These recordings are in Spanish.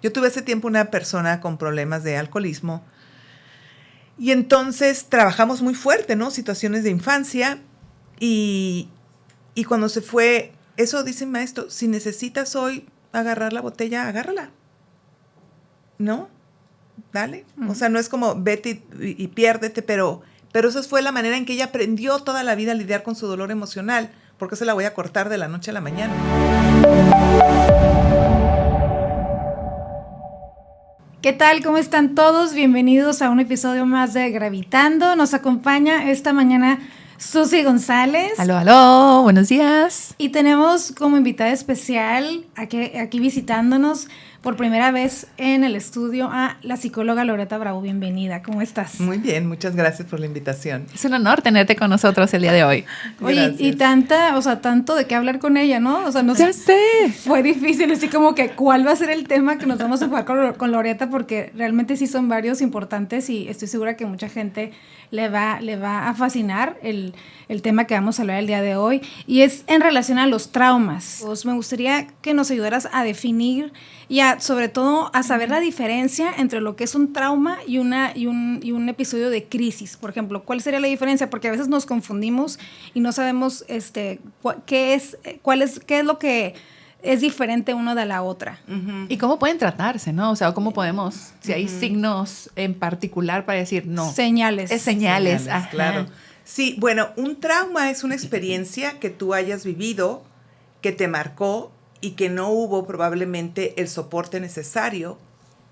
Yo tuve hace tiempo una persona con problemas de alcoholismo y entonces trabajamos muy fuerte, ¿no? Situaciones de infancia y cuando se fue, eso dice el maestro, si necesitas hoy agarrar la botella, agárrala, ¿no? Dale. O sea, no es como vete y piérdete, pero esa fue la manera en que ella aprendió toda la vida a lidiar con su dolor emocional, porque se la voy a cortar de la noche a la mañana. ¿Qué tal? ¿Cómo están todos? Bienvenidos a un episodio más de Gravitando. Nos acompaña esta mañana Susi González. Aló, aló, buenos días. Y tenemos como invitada especial aquí visitándonos por primera vez en el estudio a la psicóloga Loreta Bravo. Bienvenida, ¿cómo estás? Muy bien, muchas gracias por la invitación. Es un honor tenerte con nosotros el día de hoy. Oye, y tanto de qué hablar con ella, ¿no? O sea, ya sé. Fue difícil, así como que cuál va a ser el tema que nos vamos a enfocar con Loreta, porque realmente sí son varios importantes y estoy segura que mucha gente le va a fascinar el tema que vamos a hablar el día de hoy, y es en relación a los traumas. Pues me gustaría que nos ayudaras a definir y sobre todo a saber la diferencia entre lo que es un trauma y un episodio de crisis. Por ejemplo, ¿cuál sería la diferencia? Porque a veces nos confundimos y no sabemos qué es lo que es diferente uno de la otra. Uh-huh. Y cómo pueden tratarse, ¿no? O sea, cómo podemos, si hay signos en particular para decir no. Señales. Es señales. Claro. Sí, bueno, un trauma es una experiencia que tú hayas vivido, que te marcó y que no hubo probablemente el soporte necesario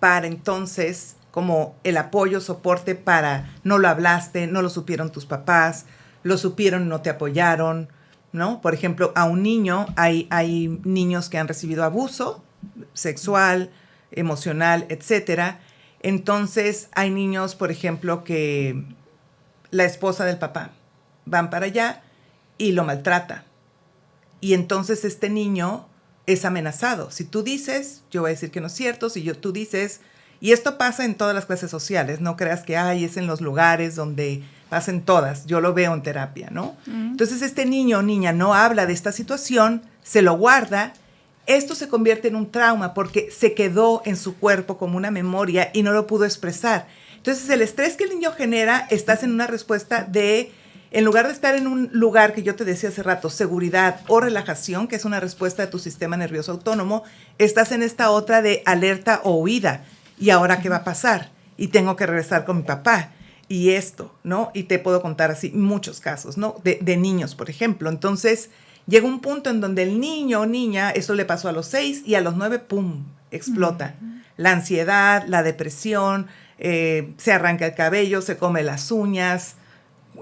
para entonces, como el apoyo, soporte para, no lo hablaste, no lo supieron tus papás, lo supieron, no te apoyaron, ¿no? Por ejemplo, a un niño, hay niños que han recibido abuso sexual, emocional, etcétera. Entonces, hay niños, por ejemplo, que la esposa del papá van para allá y lo maltrata. Y entonces este niño es amenazado. Si tú dices, yo voy a decir que no es cierto. Si tú dices, y esto pasa en todas las clases sociales, no creas que es en los lugares donde pasen todas. Yo lo veo en terapia, ¿no? Uh-huh. Entonces este niño o niña no habla de esta situación, se lo guarda. Esto se convierte en un trauma porque se quedó en su cuerpo como una memoria y no lo pudo expresar. Entonces el estrés que el niño genera, estás en una respuesta de, en lugar de estar en un lugar que yo te decía hace rato, seguridad o relajación, que es una respuesta de tu sistema nervioso autónomo, estás en esta otra de alerta o huida. ¿Y ahora qué va a pasar? Y tengo que regresar con mi papá. Y esto, ¿no? Y te puedo contar así muchos casos, ¿no? De niños, por ejemplo. Entonces, llega un punto en donde el niño o niña, eso le pasó a los 6 y a los 9, ¡pum!, explota. Uh-huh. La ansiedad, la depresión, se arranca el cabello, se come las uñas,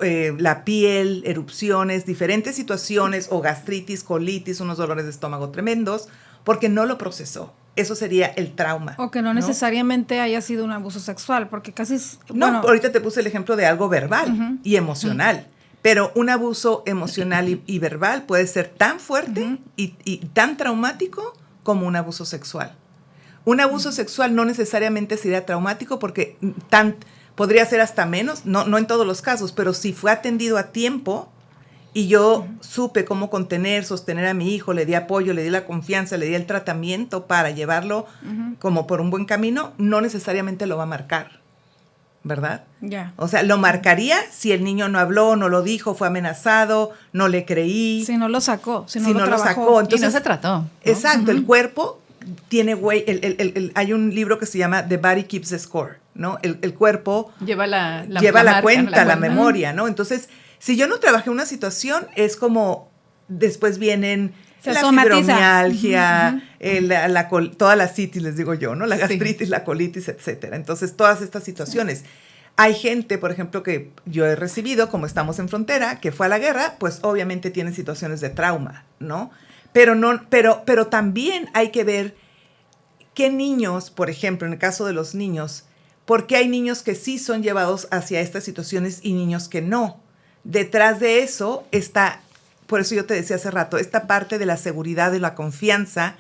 la piel, erupciones, diferentes situaciones, o gastritis, colitis, unos dolores de estómago tremendos, porque no lo procesó. Eso sería el trauma. O que no necesariamente haya sido un abuso sexual, porque casi... No, ahorita te puse el ejemplo de algo verbal uh-huh. y emocional, uh-huh. pero un abuso emocional y verbal puede ser tan fuerte uh-huh. y tan traumático como un abuso sexual. Un abuso sexual no necesariamente sería traumático porque podría ser hasta menos, no en todos los casos, pero si fue atendido a tiempo y yo supe cómo contener, sostener a mi hijo, le di apoyo, le di la confianza, le di el tratamiento para llevarlo como por un buen camino, no necesariamente lo va a marcar, ¿verdad? Yeah. O sea, lo marcaría si el niño no habló, no lo dijo, fue amenazado, no le creí. Si no lo sacó, si no lo sacó. Entonces, y no se trató, ¿no? Exacto, el cuerpo tiene hay un libro que se llama The Body Keeps the Score, ¿no? El cuerpo lleva la cuenta, la memoria, ¿no? Entonces, si yo no trabajé una situación, es como después vienen la fibromialgia, toda la citis, les digo yo, ¿no? La gastritis, la colitis, etcétera. Entonces, todas estas situaciones. Hay gente, por ejemplo, que yo he recibido, como estamos en frontera, que fue a la guerra, pues obviamente tienen situaciones de trauma, ¿no? Pero también hay que ver qué niños, por ejemplo, en el caso de los niños, por qué hay niños que sí son llevados hacia estas situaciones y niños que no. Detrás de eso está, por eso yo te decía hace rato, esta parte de la seguridad y la confianza.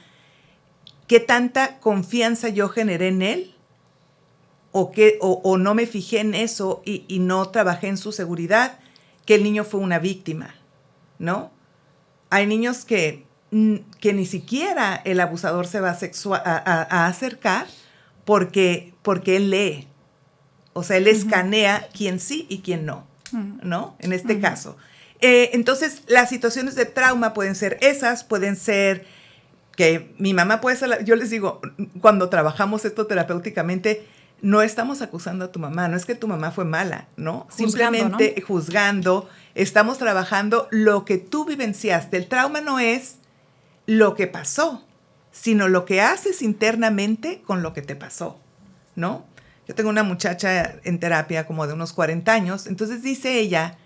¿Qué tanta confianza yo generé en él? O no me fijé en eso y no trabajé en su seguridad, que el niño fue una víctima, ¿no? Hay niños que que ni siquiera el abusador se va a acercar porque él lee. O sea, él escanea quién sí y quién no, ¿no? En este caso. Entonces, las situaciones de trauma pueden ser esas, pueden ser que mi mamá puede ser, yo les digo, cuando trabajamos esto terapéuticamente, no estamos acusando a tu mamá, no es que tu mamá fue mala, ¿no? Simplemente juzgando, estamos trabajando lo que tú vivenciaste. El trauma no es lo que pasó, sino lo que haces internamente con lo que te pasó, ¿no? Yo tengo una muchacha en terapia como de unos 40 años, entonces dice ella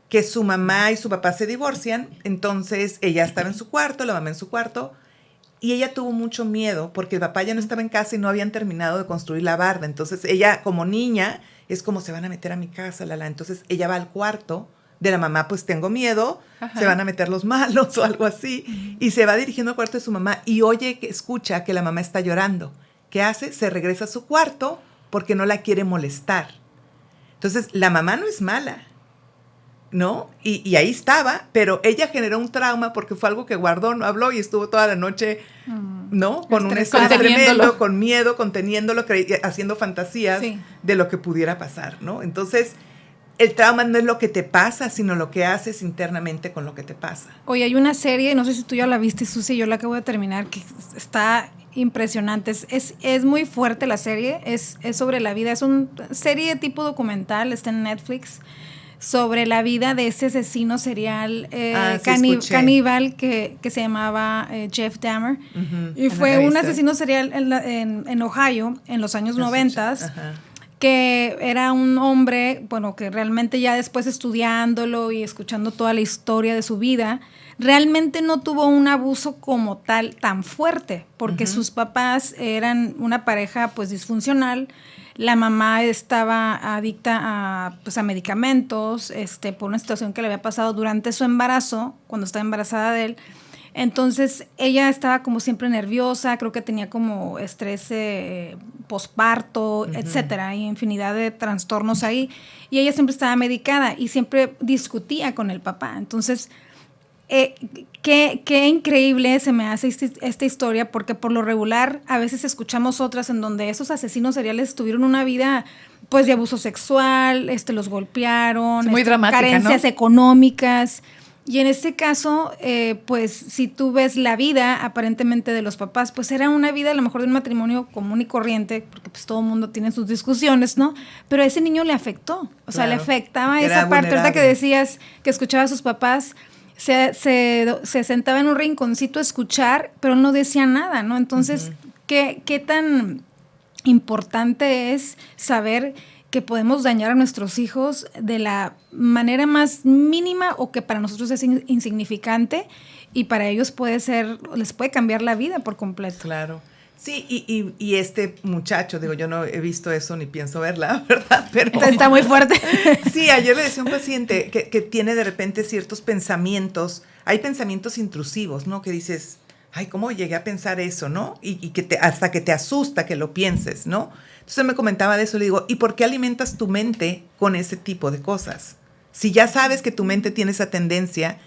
que su mamá y su papá se divorcian, entonces ella estaba en su cuarto, la mamá en su cuarto, y ella tuvo mucho miedo porque el papá ya no estaba en casa y no habían terminado de construir la barda. Entonces ella, como niña, es como se van a meter a mi casa, Entonces ella va al cuarto de la mamá, pues tengo miedo, se van a meter los malos o algo así. Y se va dirigiendo al cuarto de su mamá y escucha que la mamá está llorando. ¿Qué hace? Se regresa a su cuarto porque no la quiere molestar. Entonces la mamá no es mala, ¿no? Y ahí estaba, pero ella generó un trauma porque fue algo que guardó, no habló y estuvo toda la noche, ¿no? Con un estrés tremendo, con miedo, conteniéndolo, haciendo fantasías de lo que pudiera pasar, ¿no? Entonces, el trauma no es lo que te pasa, sino lo que haces internamente con lo que te pasa. Oye, hay una serie, no sé si tú ya la viste, Susi, yo la acabo de terminar, que está impresionante. Es muy fuerte la serie, es sobre la vida, es una serie tipo documental, está en Netflix, sobre la vida de ese asesino serial caníbal que se llamaba Jeff Dahmer. Y fue un asesino serial en Ohio en los años 90, que era un hombre, bueno, que realmente ya después estudiándolo y escuchando toda la historia de su vida, realmente no tuvo un abuso como tal tan fuerte, porque sus papás eran una pareja pues disfuncional. La mamá estaba adicta a medicamentos, por una situación que le había pasado durante su embarazo, cuando estaba embarazada de él. Entonces, ella estaba como siempre nerviosa, creo que tenía como estrés posparto, etcétera, y infinidad de trastornos ahí. Y ella siempre estaba medicada y siempre discutía con el papá. Entonces, qué increíble se me hace esta historia, porque por lo regular a veces escuchamos otras en donde esos asesinos seriales tuvieron una vida pues de abuso sexual, los golpearon, muy dramática, carencias económicas. Y en este caso, pues si tú ves la vida aparentemente de los papás, pues era una vida a lo mejor de un matrimonio común y corriente, porque pues todo el mundo tiene sus discusiones, ¿no? Pero a ese niño le afectó, o sea, le afectaba esa parte. Ahorita que decías que escuchaba a sus papás, se sentaba en un rinconcito a escuchar, pero no decía nada, ¿no? Entonces, ¿qué tan importante es saber que podemos dañar a nuestros hijos de la manera más mínima o que para nosotros es insignificante y para ellos les puede cambiar la vida por completo? Claro. Sí, y este muchacho, digo, yo no he visto eso ni pienso verla, ¿verdad? Pero está muy fuerte. Sí, ayer le decía a un paciente que tiene de repente ciertos pensamientos, hay pensamientos intrusivos, ¿no? Que dices, ay, ¿cómo llegué a pensar eso, no? Y que hasta que te asusta que lo pienses, ¿no? Entonces me comentaba de eso, le digo, ¿y por qué alimentas tu mente con ese tipo de cosas? Si ya sabes que tu mente tiene esa tendencia,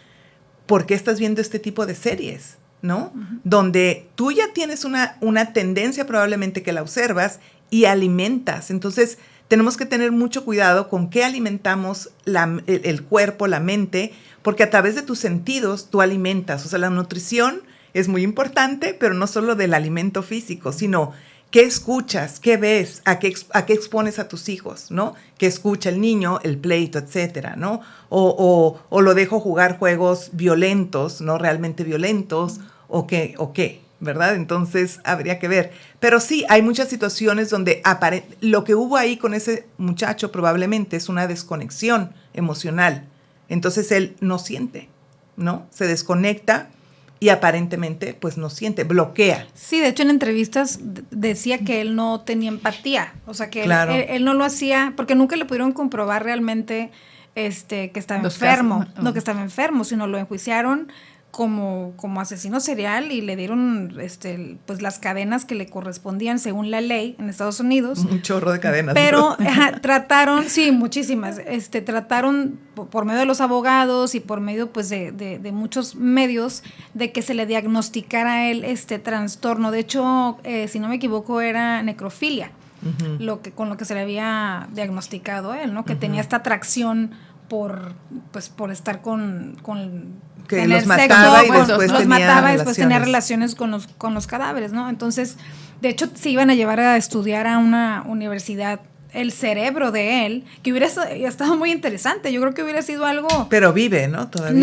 ¿por qué estás viendo este tipo de series? ¿No? Donde tú ya tienes una tendencia probablemente que la observas y alimentas. Entonces, tenemos que tener mucho cuidado con qué alimentamos el cuerpo, la mente, porque a través de tus sentidos tú alimentas. O sea, la nutrición es muy importante, pero no solo del alimento físico, sino qué escuchas, qué ves, a qué expones a tus hijos, ¿no? Qué escucha el niño, el pleito, etcétera, ¿no? O lo dejo jugar juegos violentos, ¿no? Realmente violentos, o qué, ¿verdad? Entonces, habría que ver. Pero sí, hay muchas situaciones donde lo que hubo ahí con ese muchacho probablemente es una desconexión emocional. Entonces, él no siente, ¿no? Se desconecta y aparentemente pues no siente, bloquea. Sí, de hecho en entrevistas decía que él no tenía empatía, o sea que él no lo hacía porque nunca le pudieron comprobar realmente que estaba enfermo, no que estaba enfermo, sino lo enjuiciaron como asesino serial y le dieron pues las cadenas que le correspondían según la ley en Estados Unidos. Un chorro de cadenas. Pero trataron, sí, muchísimas, trataron por medio de los abogados y por medio pues de muchos medios de que se le diagnosticara a él este trastorno. De hecho, si no me equivoco, era necrofilia, con lo que se le había diagnosticado a él, ¿no? Que tenía esta atracción por estar con que tener los mataba sexo, y después los tenía mataba y después tenía relaciones. relaciones con los cadáveres, ¿no? Entonces, de hecho, se iban a llevar a estudiar a una universidad el cerebro de él, que hubiera estado muy interesante. Yo creo que hubiera sido algo... Pero vive, ¿no? Todavía.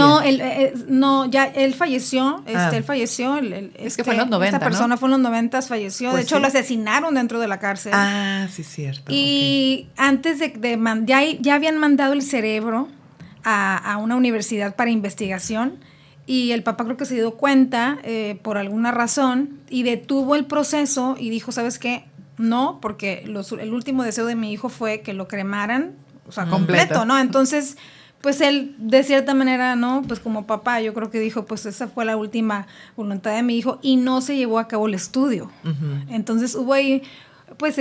No, ya él falleció. Él falleció. Es que fue en los 90, esta persona ¿no? fue en los 90, falleció. Pues de hecho, sí. lo asesinaron dentro de la cárcel. Ah, sí, cierto. Y antes ya habían mandado el cerebro a una universidad para investigación, y el papá creo que se dio cuenta por alguna razón y detuvo el proceso y dijo, ¿sabes qué? No, porque el último deseo de mi hijo fue que lo cremaran, o sea, completo, ¿no? Entonces, pues él, de cierta manera, ¿no? Pues como papá, yo creo que dijo, pues esa fue la última voluntad de mi hijo, y no se llevó a cabo el estudio. Entonces hubo ahí, pues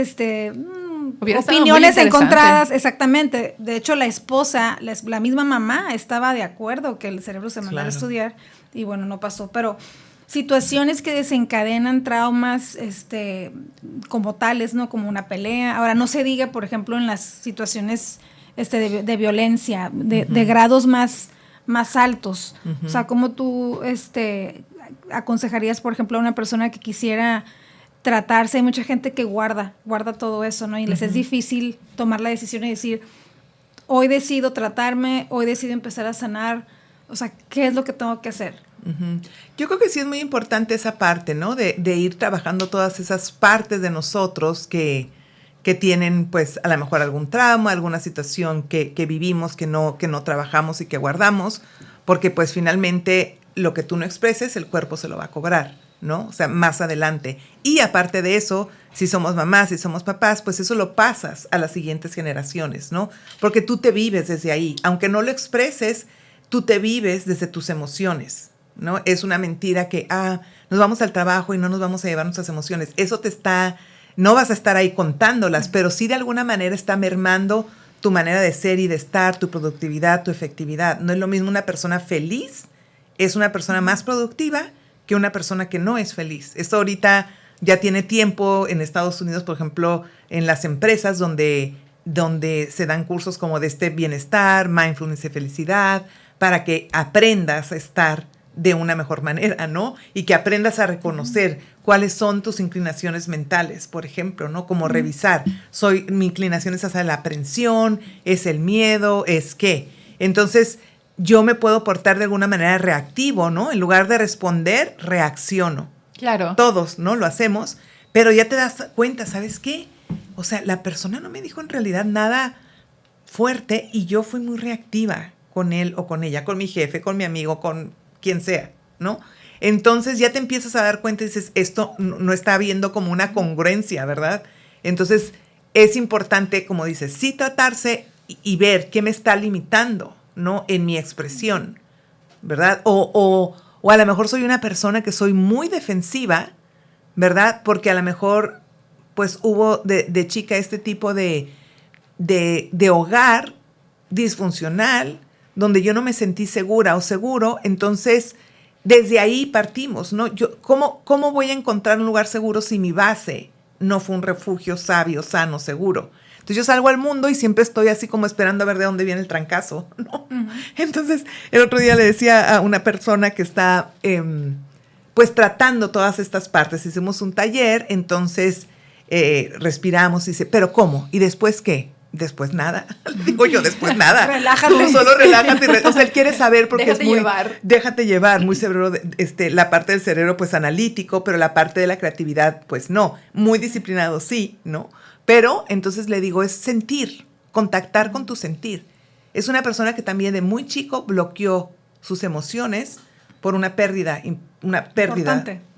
opiniones encontradas, exactamente. De hecho, la esposa, la misma mamá estaba de acuerdo que el cerebro se mandara a estudiar, y bueno, no pasó, pero situaciones que desencadenan traumas como tales, ¿no? Como una pelea. Ahora, no se diga, por ejemplo, en las situaciones de violencia, de grados más altos. O sea, ¿cómo tú aconsejarías, por ejemplo, a una persona que quisiera tratarse? Hay mucha gente que guarda todo eso, ¿no? Y les es difícil tomar la decisión y decir, hoy decido tratarme, hoy decido empezar a sanar. O sea, ¿qué es lo que tengo que hacer? Yo creo que sí es muy importante esa parte, ¿no? De ir trabajando todas esas partes de nosotros que tienen, pues, a lo mejor algún trauma, alguna situación que vivimos, que no trabajamos y que guardamos, porque, pues, finalmente, lo que tú no expreses, el cuerpo se lo va a cobrar, ¿no? O sea, más adelante. Y aparte de eso, si somos mamás, si somos papás, pues eso lo pasas a las siguientes generaciones, ¿no? Porque tú te vives desde ahí. Aunque no lo expreses, tú te vives desde tus emociones, ¿no? Es una mentira que, nos vamos al trabajo y no nos vamos a llevar nuestras emociones. Eso no vas a estar ahí contándolas, pero sí de alguna manera está mermando tu manera de ser y de estar, tu productividad, tu efectividad. No es lo mismo una persona feliz, es una persona más productiva que una persona que no es feliz. Esto ahorita ya tiene tiempo en Estados Unidos, por ejemplo, en las empresas donde se dan cursos como de bienestar, mindfulness y felicidad, para que aprendas a estar de una mejor manera, ¿no? Y que aprendas a reconocer cuáles son tus inclinaciones mentales, por ejemplo, ¿no? Como revisar, mi inclinación es hacia la aprensión, es el miedo, es qué. Entonces, yo me puedo portar de alguna manera reactivo, ¿no? En lugar de responder, reacciono. Claro. Todos, ¿no? Lo hacemos, pero ya te das cuenta, ¿sabes qué? O sea, la persona no me dijo en realidad nada fuerte y yo fui muy reactiva con él o con ella, con mi jefe, con mi amigo, con quien sea, ¿no? Entonces ya te empiezas a dar cuenta y dices, esto no está habiendo como una congruencia, ¿verdad? Entonces es importante, como dices, sí tratarse y ver qué me está limitando, ¿no? En mi expresión, ¿verdad? O a lo mejor soy una persona que soy muy defensiva, ¿verdad? Porque a lo mejor, pues hubo de chica este tipo de hogar disfuncional, donde yo no me sentí segura o seguro, entonces desde ahí partimos, ¿no? ¿Cómo voy a encontrar un lugar seguro si mi base no fue un refugio sabio, sano, seguro? Entonces yo salgo al mundo y siempre estoy así como esperando a ver de dónde viene el trancazo, ¿no? Entonces el otro día le decía a una persona que está pues tratando todas estas partes, hicimos un taller, entonces respiramos y dice, ¿pero cómo? ¿Y después qué? Después nada. Digo yo, después nada. Relájate. Tú solo relájate. O sea, él quiere saber porque déjate es muy... llevar. Déjate llevar, muy cerebro, la parte del cerebro pues analítico, pero la parte de la creatividad pues no. Muy disciplinado sí, ¿no? Pero entonces le digo, es sentir, contactar con tu sentir. Es una persona que también de muy chico bloqueó sus emociones por una pérdida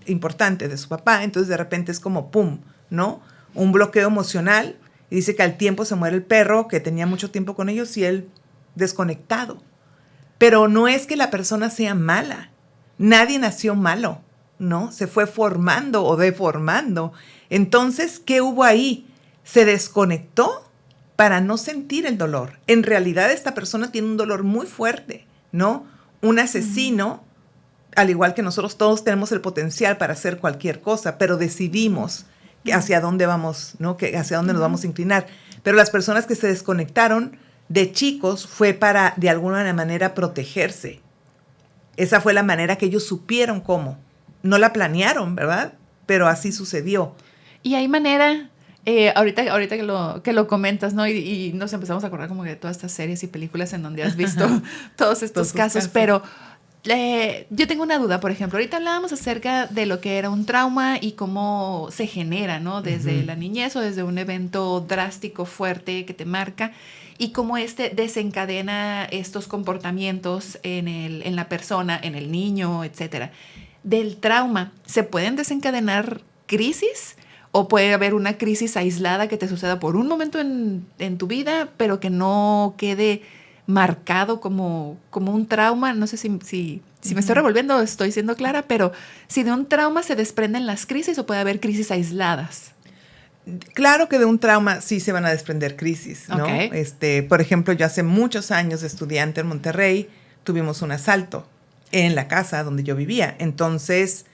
importante de su papá. Entonces de repente es como pum, ¿no? Un bloqueo emocional. Y dice que al tiempo se muere el perro, que tenía mucho tiempo con ellos, y él desconectado. Pero no es que la persona sea mala, Nadie nació malo, ¿no? Se fue formando o deformando. Entonces, ¿qué hubo ahí? Se desconectó para no sentir el dolor. En realidad, esta persona tiene un dolor muy fuerte, ¿no? Un asesino, al igual que nosotros, todos tenemos el potencial para hacer cualquier cosa, pero decidimos hacia dónde vamos, ¿no? Hacia dónde nos vamos a inclinar. Pero las personas que se desconectaron de chicos fue para, de alguna manera, protegerse. Esa fue la manera que ellos supieron cómo. No la planearon, ¿verdad? Pero así sucedió. Y hay manera, ahorita que lo comentas, ¿no? Y nos empezamos a acordar como de todas estas series y películas en donde has visto todos estos casos, pero yo tengo una duda, por ejemplo, ahorita hablábamos acerca de lo que era un trauma y cómo se genera, ¿no? Desde la niñez o desde un evento drástico, fuerte, que te marca, y cómo desencadena estos comportamientos en la persona, en el niño, etcétera. Del trauma, ¿se pueden desencadenar crisis? ¿O puede haber una crisis aislada que te suceda por un momento en tu vida, pero que no quede marcado como un trauma? No sé si me estoy revolviendo, estoy siendo clara, pero si de un trauma se desprenden las crisis o puede haber crisis aisladas. Claro que de un trauma sí se van a desprender crisis, ¿no? Okay. Por ejemplo, yo hace muchos años de estudiante en Monterrey, tuvimos un asalto en la casa donde yo vivía. Entonces,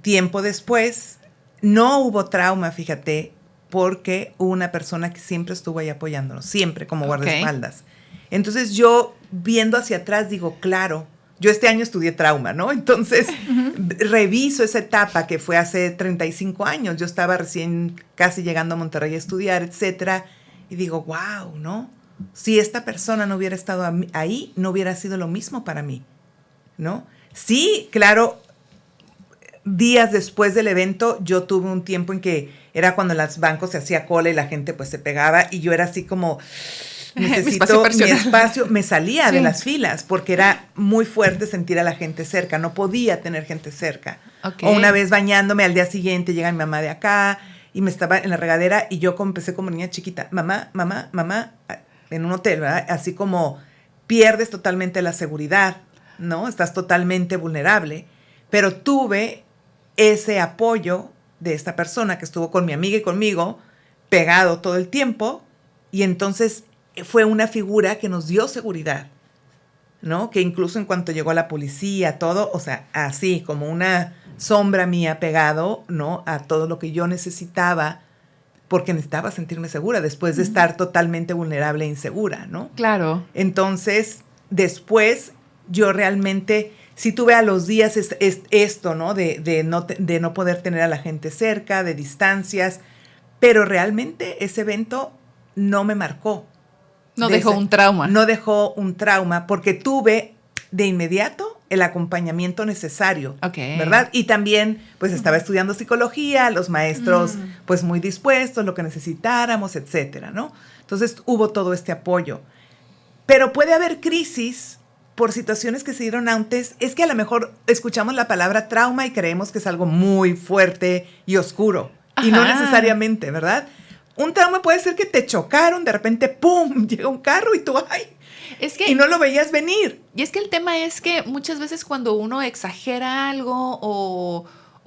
tiempo después, no hubo trauma, fíjate, porque hubo una persona que siempre estuvo ahí apoyándonos, siempre como guardaespaldas. Entonces, yo viendo hacia atrás digo, claro, yo este año estudié trauma, ¿no? Entonces, reviso esa etapa que fue hace 35 años. Yo estaba recién casi llegando a Monterrey a estudiar, etcétera. Y digo, wow, ¿no? Si esta persona no hubiera estado ahí, no hubiera sido lo mismo para mí, ¿no? Sí, claro, días después del evento, yo tuve un tiempo en que era cuando en los bancos se hacía cola y la gente pues se pegaba y yo era así como... Necesito mi espacio, me salía de las filas porque era muy fuerte sentir a la gente cerca, no podía tener gente cerca. O una vez bañándome, al día siguiente llega mi mamá de acá y me estaba en la regadera y yo empecé como niña chiquita, mamá, en un hotel, ¿verdad? Así como pierdes totalmente la seguridad, ¿no? Estás totalmente vulnerable, pero tuve ese apoyo de esta persona que estuvo con mi amiga y conmigo, pegado todo el tiempo, y entonces fue una figura que nos dio seguridad, ¿no? Que incluso en cuanto llegó la policía, todo, o sea, así como una sombra mía pegado, ¿no? A todo lo que yo necesitaba, porque necesitaba sentirme segura después de estar totalmente vulnerable e insegura, ¿no? Claro. Entonces, después, yo realmente, sí tuve a los días esto, ¿no? De no poder tener a la gente cerca, de distancias, pero realmente ese evento no me marcó. No dejó un trauma. No dejó un trauma porque tuve de inmediato el acompañamiento necesario, ¿verdad? Y también, pues, estaba estudiando psicología, los maestros, pues, muy dispuestos, lo que necesitáramos, etcétera, ¿no? Entonces, hubo todo este apoyo. Pero puede haber crisis por situaciones que se dieron antes. Es que a lo mejor escuchamos la palabra trauma y creemos que es algo muy fuerte y oscuro. Ajá. Y no necesariamente, ¿verdad? Un trauma puede ser que te chocaron, de repente, ¡pum!, llega un carro y tú, ¡ay! Y no lo veías venir. Y es que el tema es que muchas veces cuando uno exagera algo o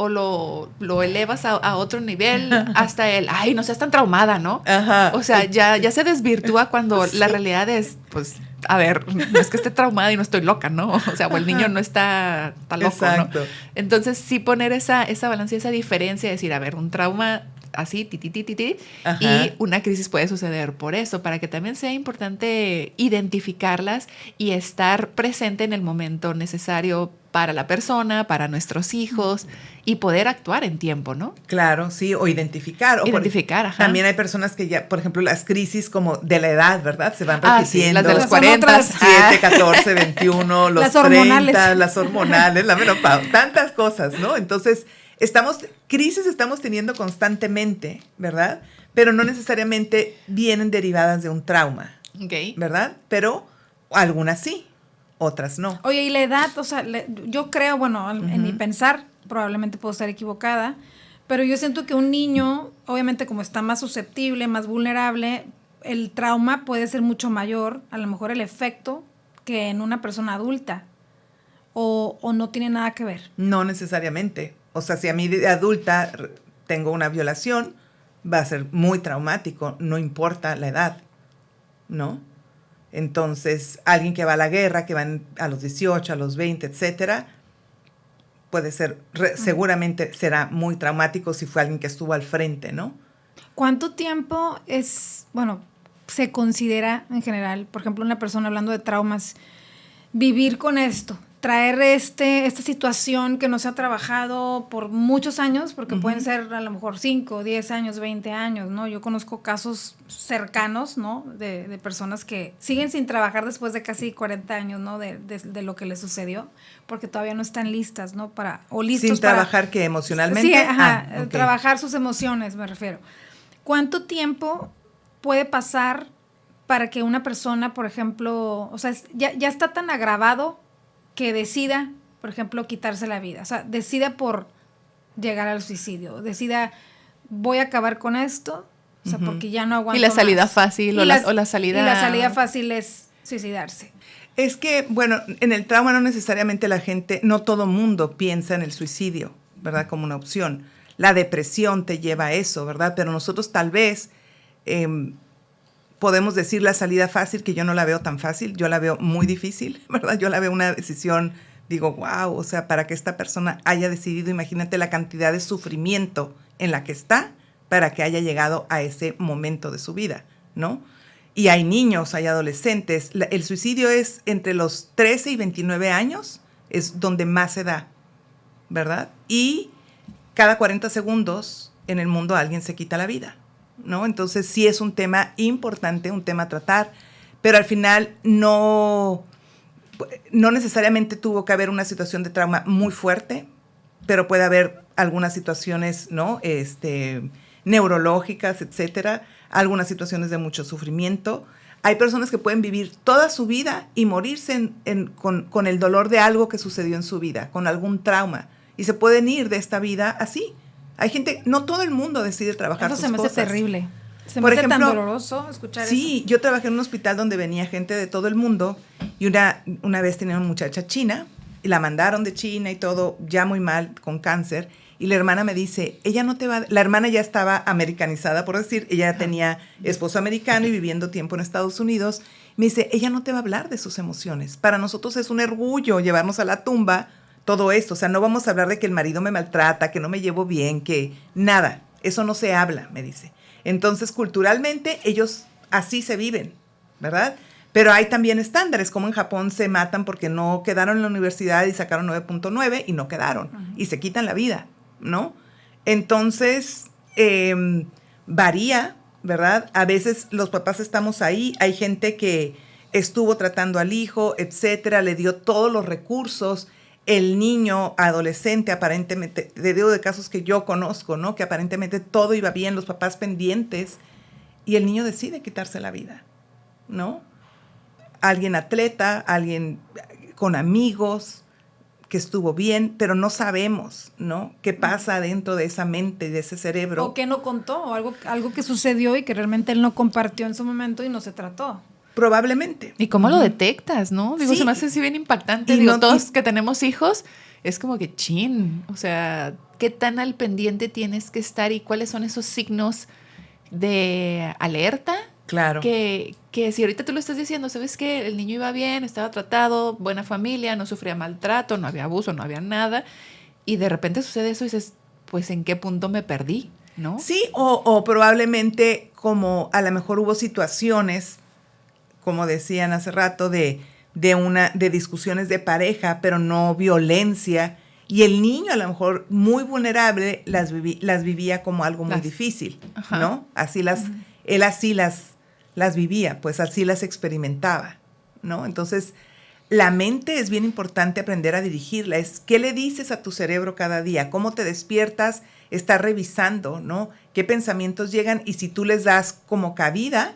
lo elevas a otro nivel, hasta ¡ay, no seas tan traumada!, ¿no? Ajá. O sea, ya se desvirtúa cuando la realidad es, pues, a ver, no es que esté traumada y no estoy loca, ¿no? O sea, o el niño no está loco, exacto, ¿no? Entonces, sí poner esa balanza, esa diferencia, decir, a ver, un trauma... así, y una crisis puede suceder por eso, para que también sea importante identificarlas y estar presente en el momento necesario para la persona, para nuestros hijos y poder actuar en tiempo, ¿no? Claro, sí, o identificar. Ajá. También hay personas que ya, por ejemplo, las crisis como de la edad, ¿verdad? Se van repitiendo. Sí, las de los 40. 7, 14, 21, los 30, las hormonales, la menopausia, tantas cosas, ¿no? Entonces... estamos teniendo constantemente, ¿verdad? Pero no necesariamente vienen derivadas de un trauma, ¿verdad? Pero algunas sí, otras no. Oye, y la edad, o sea, yo creo, bueno, en mi pensar, probablemente puedo estar equivocada, pero yo siento que un niño, obviamente como está más susceptible, más vulnerable, el trauma puede ser mucho mayor, a lo mejor el efecto, que en una persona adulta. o no tiene nada que ver? No necesariamente. O sea, si a mí de adulta tengo una violación, va a ser muy traumático, no importa la edad, ¿no? Entonces, alguien que va a la guerra, que va a los 18, a los 20, etcétera, puede ser, seguramente será muy traumático si fue alguien que estuvo al frente, ¿no? ¿Cuánto tiempo se considera en general, por ejemplo, una persona hablando de traumas, vivir con esto, traer esta situación que no se ha trabajado por muchos años, porque pueden ser a lo mejor 5, 10 años, 20 años, ¿no? Yo conozco casos cercanos, ¿no? De personas que siguen sin trabajar después de casi 40 años, ¿no? De lo que les sucedió, porque todavía no están listas, ¿no? Listos sin trabajar que emocionalmente. Sí, okay. Trabajar sus emociones, me refiero. ¿Cuánto tiempo puede pasar para que una persona, por ejemplo, o sea, ya está tan agravado que decida, por ejemplo, quitarse la vida? O sea, decida por llegar al suicidio, decida, voy a acabar con esto, o sea, porque ya no aguanto. Y la salida más. fácil, o la salida... Y la salida fácil es suicidarse. Es que, bueno, en el trauma no necesariamente no todo mundo piensa en el suicidio, ¿verdad? Como una opción. La depresión te lleva a eso, ¿verdad? Pero nosotros tal vez podemos decir la salida fácil, que yo no la veo tan fácil, yo la veo muy difícil, ¿verdad? Yo la veo una decisión, digo, wow, o sea, para que esta persona haya decidido, imagínate la cantidad de sufrimiento en la que está para que haya llegado a ese momento de su vida, ¿no? Y hay niños, hay adolescentes. El suicidio es entre los 13 y 29 años, es donde más se da, ¿verdad? Y cada 40 segundos en el mundo alguien se quita la vida, ¿no? Entonces sí es un tema importante, un tema a tratar, pero al final no necesariamente tuvo que haber una situación de trauma muy fuerte, pero puede haber algunas situaciones, ¿no? Neurológicas, etcétera, algunas situaciones de mucho sufrimiento. Hay personas que pueden vivir toda su vida y morirse con el dolor de algo que sucedió en su vida, con algún trauma, y se pueden ir de esta vida así. Hay gente, no todo el mundo decide trabajar sus cosas. Eso se me hace terrible. Se me hace tan doloroso escuchar eso. Sí, yo trabajé en un hospital donde venía gente de todo el mundo y una vez tenía una muchacha china y la mandaron de China y todo, ya muy mal, con cáncer. Y la hermana me dice, la hermana ya estaba americanizada, por decir, ella tenía esposo americano y viviendo tiempo en Estados Unidos. Me dice, ella no te va a hablar de sus emociones. Para nosotros es un orgullo llevarnos a la tumba todo esto. O sea, no vamos a hablar de que el marido me maltrata, que no me llevo bien, que nada. Eso no se habla, me dice. Entonces, culturalmente, ellos así se viven, ¿verdad? Pero hay también estándares, como en Japón se matan porque no quedaron en la universidad y sacaron 9.9 y no quedaron. Y se quitan la vida, ¿no? Entonces, varía, ¿verdad? A veces los papás estamos ahí, hay gente que estuvo tratando al hijo, etcétera, le dio todos los recursos. El niño adolescente, aparentemente, de casos que yo conozco, ¿no? Que aparentemente todo iba bien, los papás pendientes, y el niño decide quitarse la vida, ¿no? Alguien atleta, alguien con amigos, que estuvo bien, pero no sabemos, ¿no? ¿Qué pasa dentro de esa mente, de ese cerebro? O que no contó, o algo que sucedió y que realmente él no compartió en su momento y no se trató. Probablemente. ¿Y cómo lo detectas, no? Digo, sí. Se me hace así bien impactante. Digo, no, todos que tenemos hijos, es como que chin. O sea, ¿qué tan al pendiente tienes que estar y cuáles son esos signos de alerta? Claro. Que si ahorita tú lo estás diciendo, ¿sabes qué? El niño iba bien, estaba tratado, buena familia, no sufría maltrato, no había abuso, no había nada. Y de repente sucede eso y dices, pues, ¿en qué punto me perdí? ¿No? Sí, o probablemente como a lo mejor hubo situaciones, como decían hace rato, de discusiones de pareja, pero no violencia. Y el niño a lo mejor muy vulnerable las vivía como algo muy difícil, ajá, ¿no? Él así las vivía, pues así las experimentaba, ¿no? Entonces, la mente es bien importante aprender a dirigirla. ¿Qué le dices a tu cerebro cada día? ¿Cómo te despiertas? Estás revisando, ¿no? ¿Qué pensamientos llegan? Y si tú les das como cabida,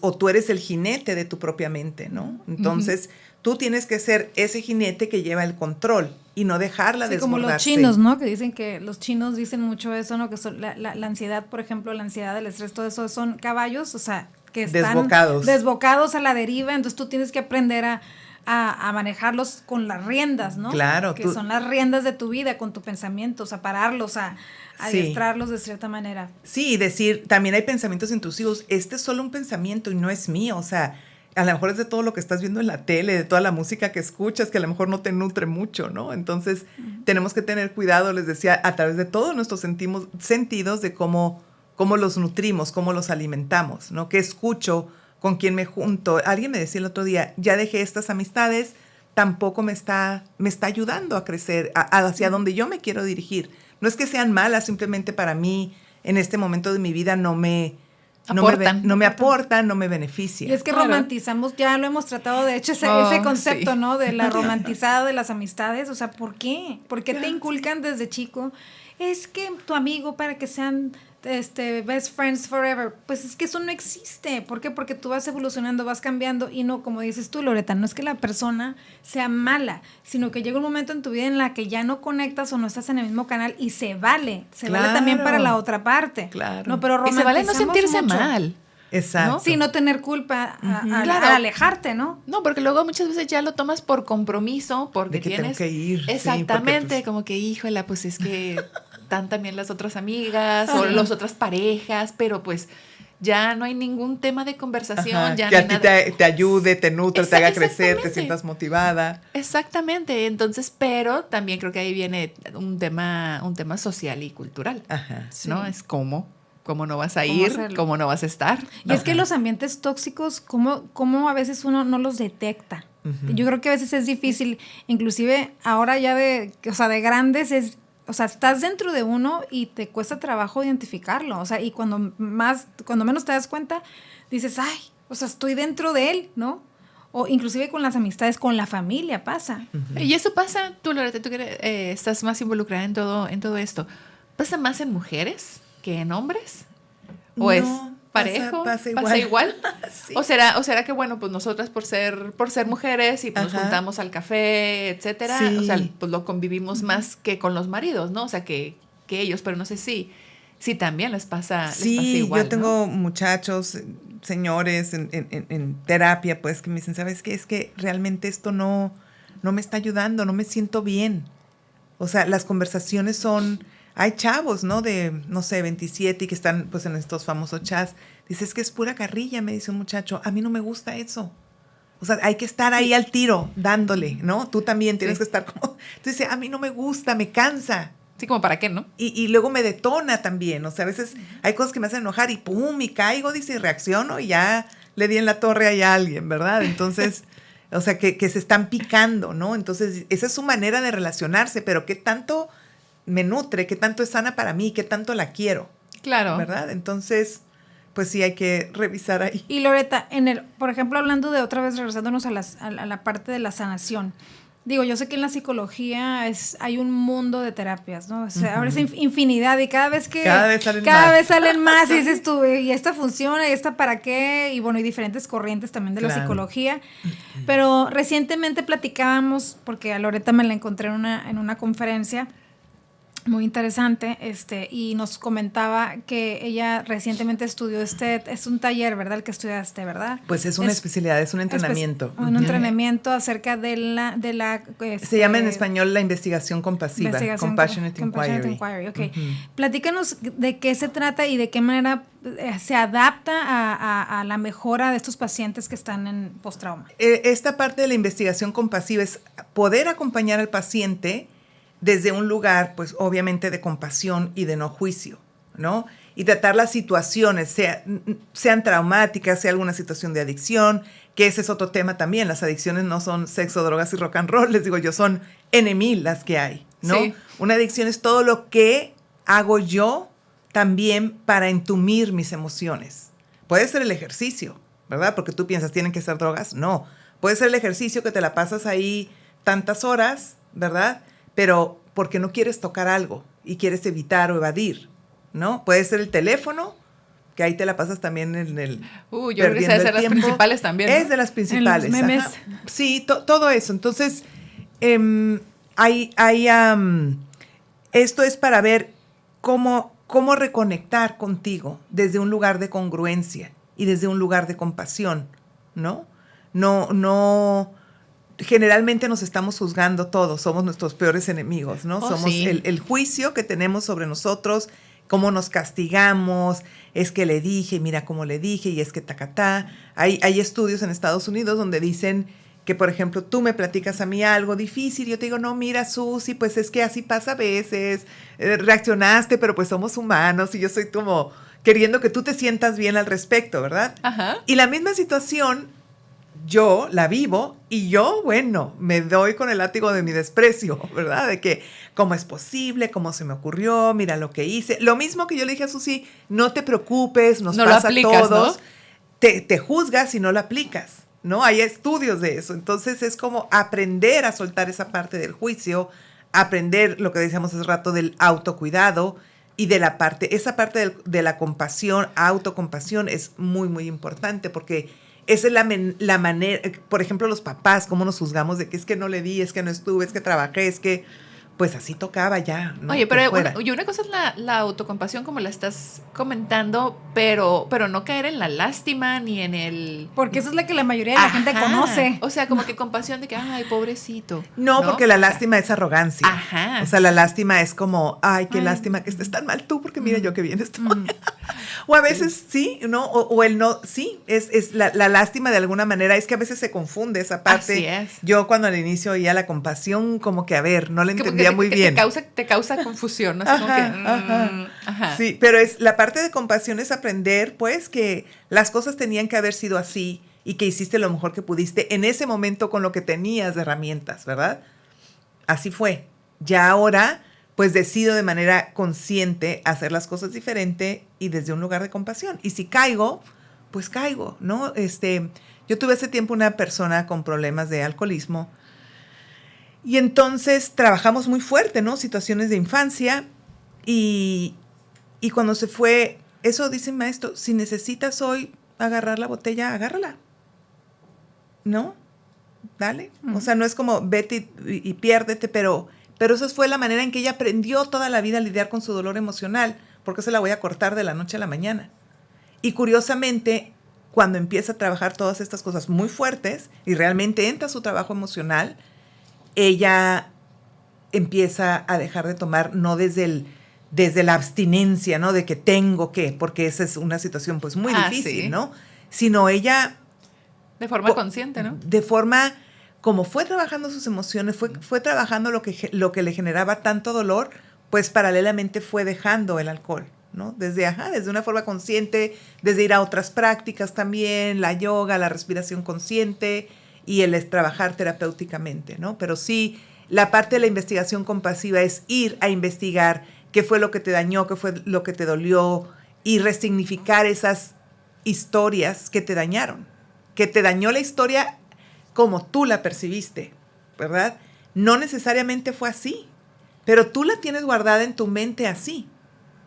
o tú eres el jinete de tu propia mente, ¿no? Entonces, tú tienes que ser ese jinete que lleva el control y no dejarla desbordarse. Como los chinos, ¿no? Que dicen que los chinos dicen mucho eso, ¿no? Que son la ansiedad, por ejemplo, la ansiedad, el estrés, todo eso son caballos, o sea, que están desbocados a la deriva. Entonces, tú tienes que aprender a manejarlos con las riendas, ¿no? Claro. Que son las riendas de tu vida, con tus pensamientos, a pararlos, a adiestrarlos de cierta manera. Sí, decir, también hay pensamientos intrusivos. Este es solo un pensamiento y no es mío. O sea, a lo mejor es de todo lo que estás viendo en la tele, de toda la música que escuchas, que a lo mejor no te nutre mucho, ¿no? Entonces, tenemos que tener cuidado, les decía, a través de todos nuestros sentidos de cómo los nutrimos, cómo los alimentamos, ¿no? ¿Qué escucho? ¿Con quién me junto? Alguien me decía el otro día, ya dejé estas amistades, tampoco me está ayudando a crecer hacia donde yo me quiero dirigir. No es que sean malas, simplemente para mí, en este momento de mi vida, no me aportan, no me benefician. Y es que romantizamos, ya lo hemos tratado, de hecho, ese concepto, sí, ¿no? De la romantizada de las amistades. O sea, ¿por qué? ¿Por qué te inculcan desde chico? Es que tu amigo, para que sean best friends forever, pues es que eso no existe. ¿Por qué? Porque tú vas evolucionando, vas cambiando, y no, como dices tú, Loreta, no es que la persona sea mala, sino que llega un momento en tu vida en la que ya no conectas o no estás en el mismo canal, y se vale también para la otra parte. Claro. No, pero y se vale no sentirse mucho mal. Exacto. ¿no? Sí, no tener culpa a alejarte, ¿no? No, porque luego muchas veces ya lo tomas por compromiso, porque tienes... tengo que ir. Exactamente, sí, como que, híjola, pues es que están también las otras amigas o las otras parejas, pero pues ya no hay ningún tema de conversación. Ajá, ya que no a ti te ayude, te nutre, te haga crecer, te sientas motivada. Exactamente, entonces, pero también creo que ahí viene un tema social y cultural. Ajá. ¿No? Es cómo no vas a ir, cómo no vas a estar. Y es que los ambientes tóxicos, ¿cómo a veces uno no los detecta? Yo creo que a veces es difícil, inclusive ahora ya de grandes estás dentro de uno y te cuesta trabajo identificarlo. O sea, y cuando menos te das cuenta, dices, ay, estoy dentro de él, ¿no? O inclusive con las amistades, con la familia pasa. Y eso pasa, tú, Loreta, tú que estás más involucrada en todo esto, ¿pasa más en mujeres que en hombres? ¿O no, es parejo? ¿Pasa igual? Sí. ¿O será que, bueno, pues nosotras por ser mujeres y pues nos juntamos al café, etcétera, sí, pues lo convivimos más que con los maridos, ¿no? O sea, que ellos, pero no sé si también les pasa igual, yo tengo muchachos, señores en terapia, pues, que me dicen, ¿sabes qué? Es que realmente esto no me está ayudando, no me siento bien. O sea, las conversaciones son... Hay chavos, ¿no? De, no sé, 27 y que están, pues, en estos famosos chats. Dices que es pura carrilla, me dice un muchacho. A mí no me gusta eso. O sea, hay que estar ahí al tiro, dándole, ¿no? Tú también tienes que estar como... Entonces, a mí no me gusta, me cansa. Sí, como para qué, ¿no? Y luego me detona también. O sea, a veces hay cosas que me hacen enojar y pum, y caigo, dice, y reacciono y ya le di en la torre ahí a alguien, ¿verdad? Entonces, o sea, que se están picando, ¿no? Entonces, esa es su manera de relacionarse, pero ¿qué tanto me nutre? ¿Qué tanto es sana para mí? ¿Qué tanto la quiero? Claro. ¿Verdad? Entonces, pues sí, hay que revisar ahí. Y Loreta, por ejemplo, hablando de otra vez, regresándonos a la parte de la sanación. Digo, yo sé que en la psicología hay un mundo de terapias, ¿no? O sea, ahora es infinidad y cada vez salen más y dices tú, y esta funciona, y esta para qué, y bueno, hay diferentes corrientes también de la psicología. Pero recientemente platicábamos, porque a Loreta me la encontré en una conferencia muy interesante, y nos comentaba que ella recientemente estudió es un taller, ¿verdad? El que estudiaste, ¿verdad? Pues es una especialidad, es un entrenamiento. Un entrenamiento acerca de la se llama en español la investigación compasiva, Compassionate Inquiry. Okay. Platícanos de qué se trata y de qué manera se adapta a la mejora de estos pacientes que están en postrauma. Esta parte de la investigación compasiva es poder acompañar al paciente desde un lugar, pues, obviamente de compasión y de no juicio, ¿no? Y tratar las situaciones, sean traumáticas, sea alguna situación de adicción, que ese es otro tema también. Las adicciones no son sexo, drogas y rock and roll, les digo yo, son N,000 las que hay, ¿no? Sí. Una adicción es todo lo que hago yo también para entumir mis emociones. Puede ser el ejercicio, ¿verdad? Porque tú piensas, ¿tienen que ser drogas? No. Puede ser el ejercicio que te la pasas ahí tantas horas, ¿verdad? Pero porque no quieres tocar algo y quieres evitar o evadir, ¿no? Puede ser el teléfono, que ahí te la pasas también en el... yo creo que esa es de las principales también, ¿no? Es de las principales. En los memes. Ajá. Sí, todo eso. Entonces, esto es para ver cómo reconectar contigo desde un lugar de congruencia y desde un lugar de compasión, ¿no? No generalmente nos estamos juzgando todos, somos nuestros peores enemigos, ¿no? Somos sí. el juicio que tenemos sobre nosotros, cómo nos castigamos, es que le dije, mira cómo le dije, y es que tacatá. Hay estudios en Estados Unidos donde dicen que, por ejemplo, tú me platicas a mí algo difícil, yo te digo, no, mira, Susi, pues es que así pasa a veces, reaccionaste, pero pues somos humanos, y yo soy como queriendo que tú te sientas bien al respecto, ¿verdad? Ajá. Y la misma situación yo la vivo y yo, bueno, me doy con el látigo de mi desprecio, ¿verdad? De que, ¿cómo es posible? ¿Cómo se me ocurrió? Mira lo que hice. Lo mismo que yo le dije a Susi, no te preocupes, nos pasa a todos. ¿No? Te juzgas y no lo aplicas, ¿no? Hay estudios de eso. Entonces es como aprender a soltar esa parte del juicio, aprender lo que decíamos hace rato del autocuidado y de esa parte de la compasión, autocompasión es muy, muy importante porque esa es la manera, por ejemplo, los papás, cómo nos juzgamos de que es que no le di, es que no estuve, es que trabajé, es que, pues así tocaba ya, ¿no? Oye, pero una cosa es la autocompasión como la estás comentando, pero no caer en la lástima ni en el... Porque esa es la que la mayoría de la gente conoce. O sea, como que compasión de que, ay, pobrecito. No, porque la lástima es arrogancia. Ajá. O sea, la lástima es como, ay, qué lástima que estés tan mal tú, porque mira yo qué bien estoy. O a veces sí, ¿no? O el no, sí, es la lástima de alguna manera, es que a veces se confunde esa parte. Así es. Yo cuando al inicio oía la compasión, como que, a ver, no la entendía muy bien. Te causa confusión, ¿no? Ajá, como que, ajá. Sí, pero la parte de compasión es aprender, pues, que las cosas tenían que haber sido así y que hiciste lo mejor que pudiste en ese momento con lo que tenías de herramientas, ¿verdad? Así fue. Ya ahora, pues, decido de manera consciente hacer las cosas diferente y desde un lugar de compasión. Y si caigo, pues caigo, ¿no? Yo tuve hace tiempo una persona con problemas de alcoholismo. Y entonces trabajamos muy fuerte, ¿no? Situaciones de infancia y cuando se fue, eso dice el maestro, si necesitas hoy agarrar la botella, agárrala, ¿no? Dale. O sea, no es como vete y piérdete, pero esa fue la manera en que ella aprendió toda la vida a lidiar con su dolor emocional, porque se la voy a cortar de la noche a la mañana. Y curiosamente, cuando empieza a trabajar todas estas cosas muy fuertes y realmente entra a su trabajo emocional, ella empieza a dejar de tomar, no desde la abstinencia, ¿no? De que tengo que, porque esa es una situación pues muy difícil, ¿sí? ¿No? Sino ella... De forma consciente, ¿no? De forma, como fue trabajando sus emociones, fue trabajando lo que le generaba tanto dolor, pues paralelamente fue dejando el alcohol, ¿no? Desde una forma consciente, desde ir a otras prácticas también, la yoga, la respiración consciente y el trabajar terapéuticamente, ¿no? Pero sí, la parte de la investigación compasiva es ir a investigar qué fue lo que te dañó, qué fue lo que te dolió y resignificar esas historias que te dañaron. Que te dañó la historia como tú la percibiste, ¿verdad? No necesariamente fue así, pero tú la tienes guardada en tu mente así,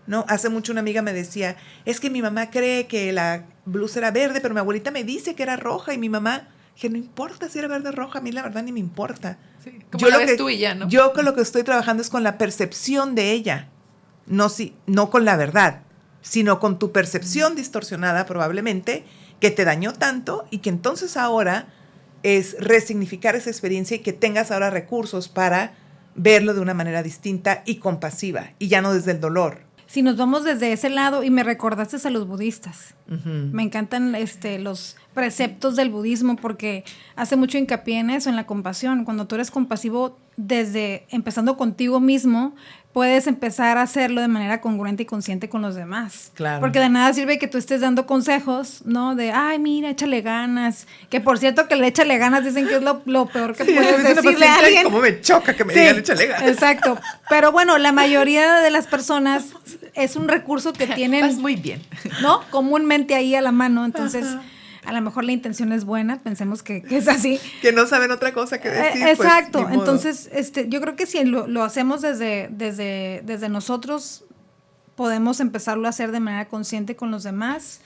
¿no? Hace mucho una amiga me decía, es que mi mamá cree que la blusa era verde, pero mi abuelita me dice que era roja y mi mamá... que no importa si era verde o roja, a mí la verdad ni me importa. Sí, como la ves tú y ya, ¿no? Yo con lo que estoy trabajando es con la percepción de ella, no con la verdad, sino con tu percepción distorsionada probablemente, que te dañó tanto y que entonces ahora es resignificar esa experiencia y que tengas ahora recursos para verlo de una manera distinta y compasiva y ya no desde el dolor. Si nos vamos desde ese lado, y me recordaste a los budistas. Uh-huh. Me encantan los preceptos del budismo porque hace mucho hincapié en eso, en la compasión. Cuando tú eres compasivo, empezando contigo mismo, puedes empezar a hacerlo de manera congruente y consciente con los demás. Claro. Porque de nada sirve que tú estés dando consejos, ¿no? De, ay, mira, échale ganas. Que por cierto, que el échale ganas dicen que es lo peor que puedes decirle a alguien. Como me choca que me digan échale ganas. Exacto. Pero bueno, la mayoría de las personas es un recurso que tienen... Vas muy bien. ¿No? Comúnmente ahí a la mano. Entonces, a lo mejor la intención es buena. Pensemos que es así. Que no saben otra cosa que decir. Exacto. Pues, entonces, yo creo que si lo hacemos desde nosotros, podemos empezarlo a hacer de manera consciente con los demás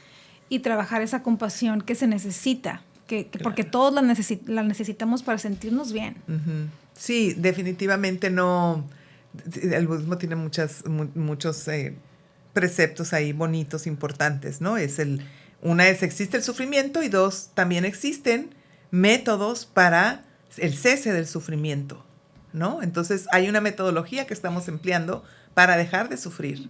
y trabajar esa compasión que se necesita. Claro. Porque todos la necesitamos para sentirnos bien. Uh-huh. Sí, definitivamente no... El budismo tiene muchos preceptos ahí bonitos, importantes, ¿no? Existe el sufrimiento y dos, también existen métodos para el cese del sufrimiento, ¿no? Entonces hay una metodología que estamos empleando para dejar de sufrir.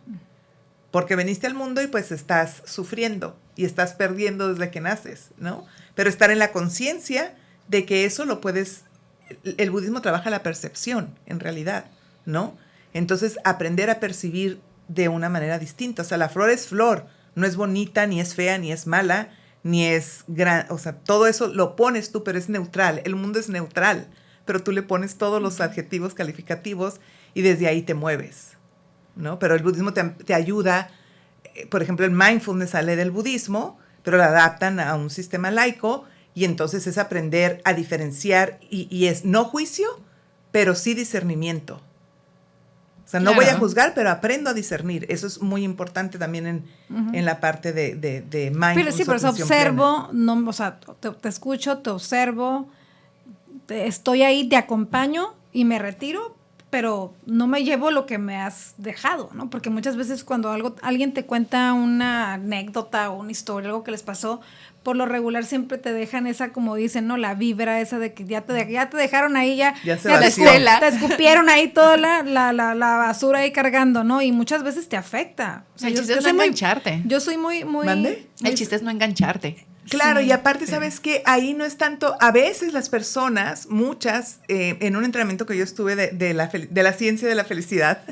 Porque veniste al mundo y pues estás sufriendo y estás perdiendo desde que naces, ¿no? Pero estar en la conciencia de que eso lo puedes... El budismo trabaja la percepción, en realidad, ¿no? Entonces, aprender a percibir de una manera distinta. O sea, la flor es flor, no es bonita, ni es fea, ni es mala, ni es gran... O sea, todo eso lo pones tú, pero es neutral. El mundo es neutral, pero tú le pones todos los adjetivos calificativos y desde ahí te mueves, ¿no? Pero el budismo te ayuda, por ejemplo, el mindfulness sale del budismo, pero lo adaptan a un sistema laico y entonces es aprender a diferenciar y es no juicio, pero sí discernimiento. O sea, no voy a juzgar, pero aprendo a discernir. Eso es muy importante también en la parte de mindfulness. Pero sí, pero eso observo, no, o sea, te escucho, te observo, estoy ahí, te acompaño y me retiro, pero no me llevo lo que me has dejado, ¿no? Porque muchas veces cuando alguien te cuenta una anécdota o una historia, algo que les pasó, por lo regular siempre te dejan esa, como dicen, ¿no? La vibra esa de que ya te dejaron ahí, ya te escupieron ahí toda la basura ahí cargando, ¿no? Y muchas veces te afecta. O sea, el chiste es no engancharte. Yo soy muy... ¿Mande? El chiste es no engancharte. Claro, sí, y aparte, ¿sabes qué? Ahí no es tanto, a veces las personas, muchas, en un entrenamiento que yo estuve de la ciencia de la felicidad,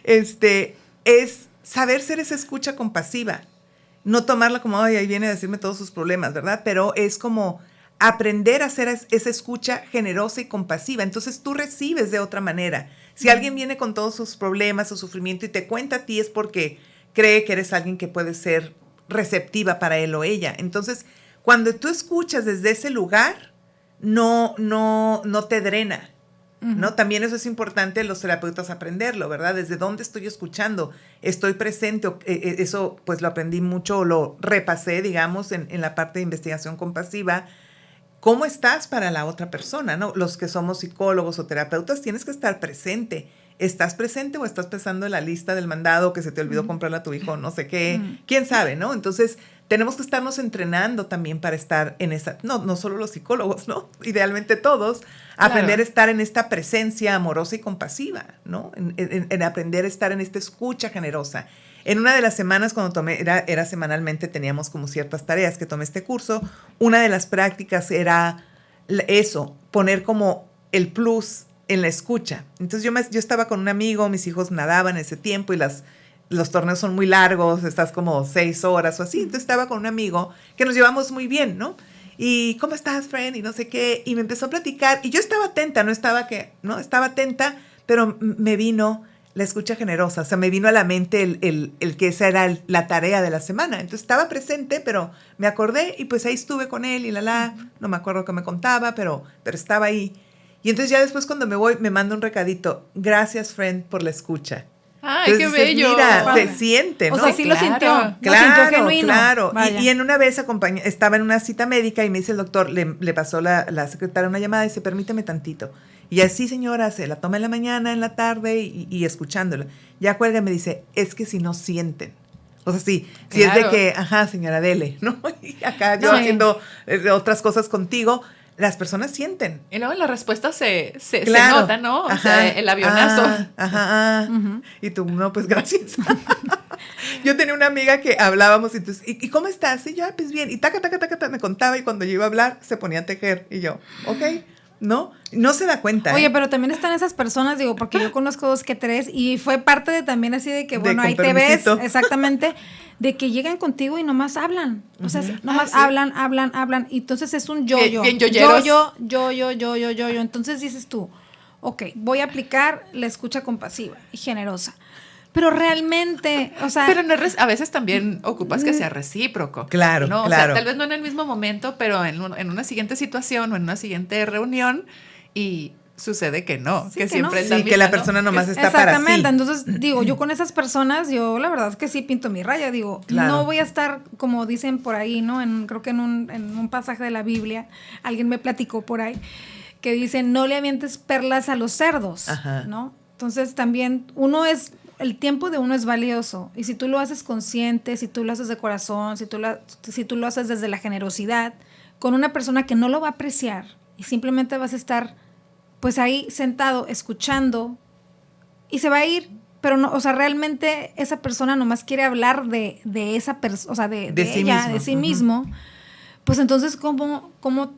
es saber ser esa escucha compasiva. No tomarla como, ay, ahí viene a decirme todos sus problemas, ¿verdad? Pero es como aprender a hacer esa escucha generosa y compasiva. Entonces tú recibes de otra manera. Si alguien viene con todos sus problemas, su sufrimiento y te cuenta a ti es porque cree que eres alguien que puede ser receptiva para él o ella. Entonces, cuando tú escuchas desde ese lugar, no te drena, ¿no? También eso es importante los terapeutas aprenderlo, ¿verdad? ¿Desde dónde estoy escuchando? ¿Estoy presente? Eso pues lo aprendí mucho, lo repasé, digamos, en la parte de investigación compasiva. ¿Cómo estás para la otra persona, no? Los que somos psicólogos o terapeutas tienes que estar presente. ¿Estás presente o estás pensando en la lista del mandado que se te olvidó comprarle a tu hijo, no sé qué? ¿Quién sabe, no? Entonces, tenemos que estarnos entrenando también para estar en esa, no solo los psicólogos, ¿no? Idealmente todos, aprender a estar en esta presencia amorosa y compasiva, ¿no? En aprender a estar en esta escucha generosa. En una de las semanas cuando tomé, era semanalmente, teníamos como ciertas tareas que tomé este curso, una de las prácticas era eso, poner como el plus en la escucha. Entonces yo estaba con un amigo, mis hijos nadaban en ese tiempo y los torneos son muy largos, estás como 6 horas o así. Entonces estaba con un amigo que nos llevamos muy bien, ¿no? Y, ¿cómo estás, friend? Y no sé qué. Y me empezó a platicar. Y yo estaba atenta, estaba atenta, pero me vino la escucha generosa. O sea, me vino a la mente el que esa era la tarea de la semana. Entonces estaba presente, pero me acordé y pues ahí estuve con él y no me acuerdo qué me contaba, pero estaba ahí. Y entonces ya después cuando me voy, me manda un recadito. Gracias, friend, por la escucha. ¡Ay, entonces, qué bello! Mira, se siente, ¿no? O sea, sí lo sintió. Claro, lo sintió genuino. Claro. Y en una vez estaba en una cita médica y me dice el doctor, le pasó la secretaria una llamada y dice, permíteme tantito. Y así, señora, se la toma en la mañana, en la tarde y escuchándola. Ya cuelga y me dice, es que si no sienten. O sea, si es de que, ajá, señora, dele, ¿no? Y acá yo haciendo otras cosas contigo, las personas sienten. Y luego en la respuesta se nota, ¿no? O sea, el avionazo. Y tú, no, pues gracias. Yo tenía una amiga que hablábamos y entonces, ¿y cómo estás? Y yo, pues bien. Y taca, me contaba y cuando yo iba a hablar se ponía a tejer. Y yo, ok, ¿no? No se da cuenta. Oye, pero también están esas personas, digo, porque yo conozco 2 que 3 y fue parte de también así de que, bueno, ahí te ves, exactamente, de que llegan contigo y nomás hablan. O sea, nomás hablan. Y entonces es un yo-yo. Bien yoyeros. Yo. Entonces dices tú, ok, voy a aplicar la escucha compasiva y generosa. Pero realmente, o sea... Pero a veces también ocupas que sea recíproco. Claro, ¿no? claro. O sea, tal vez no en el mismo momento, pero en una siguiente situación o en una siguiente reunión y sucede que no, sí, que siempre no. es la misma, que la persona nomás está para sí. Exactamente, entonces digo, yo con esas personas, yo la verdad es que sí pinto mi raya, digo, no voy a estar, como dicen por ahí, ¿no? Creo que en un pasaje de la Biblia, alguien me platicó por ahí, que dice, no le avientes perlas a los cerdos, ¿no? Entonces también el tiempo de uno es valioso y si tú lo haces consciente, si tú lo haces de corazón, si tú lo haces desde la generosidad, con una persona que no lo va a apreciar y simplemente vas a estar pues ahí sentado, escuchando, y se va a ir. Pero no, o sea, realmente esa persona nomás quiere hablar de esa persona, o sea, de sí ella, mismo. de sí mismo. Pues entonces, ¿cómo